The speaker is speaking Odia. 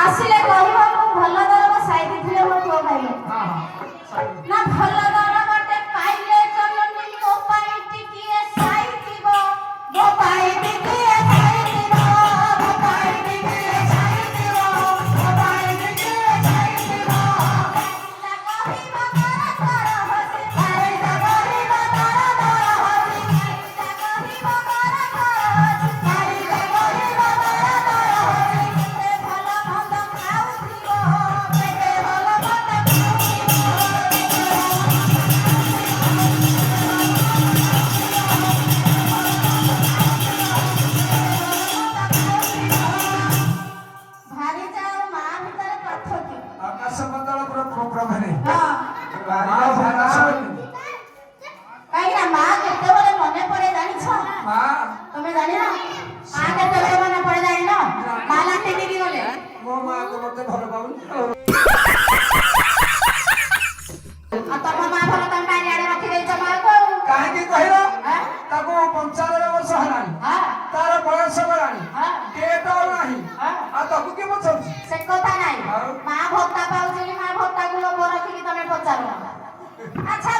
ଆସିଲେ କହିବ ମୁଁ ଭଲ ଦରବ ସାଇତି ଥିଲେ ମୋ ପୁଅ ପାଇଲେ। ନା ଭଲ ଦରବଟେ ପାଇଲେ ଚଲନି ମୋ ପାଇଁ ଟିକିଏ ସାଇତିବ ମୋ ପାଇଁ ଟିକିଏ ସାଇତିବ ମୋ ପାଇଁ ଟିକିଏ ସାଇତିବ ମୋ ପାଇଁ ଟିକିଏ ସାଇତିବ। କହିବ କର କର ହସି କହିବ କହିବ କର କର ହସି କହିବ କର କର ହସି କହିବ କହିବ କର କର ହସି ଭଲ ମନ୍ଦ ଖାଉଥିବ କେତେ ଭଲ ମନ୍ଦ ଭାରି ଯାଉ ମା ଭିତରେ ପାର୍ଥକ୍ୟ। ଆକାଶ ପାତାଳ ପ୍ରଭେଦ। କାହିଁକିନା ମା କେତେବେଳେ ମନେ ପଡେ ଜାଣିଛ? ତମେ ଜାଣିନ ମା କେତେବେଳେ ମନେ ପଡେ ଜାଣିନ? ମା ଲାଠି ନେଇକି ଗଲେ ମୋ ମା ତ ମତେ ଭଲ ପାଉନି। ଆଉ ତମ ମା ଭଲ ତମେ କାହିଁକି ଆଡେ ରଖିଦେଇଛ ମାକୁ? କାହିଁକି କହିଲ? ତାକୁ 95 ବର୍ଷ ହେଲାଣି, ତାର ବୟସ ଗଲାଣି, କେତ ଆଉ ନାହିଁ, ଆଉ ତାକୁ କିଏ ପଚାରୁଛି? ସେ କଥା ନାହିଁ। ମା ଭତ୍ତା ପାଉଛି, ମା ଭତ୍ତାକୁ ଲୋଭ ରଖିକି ତମେ ପଚାରୁନ। ଆଚ୍ଛା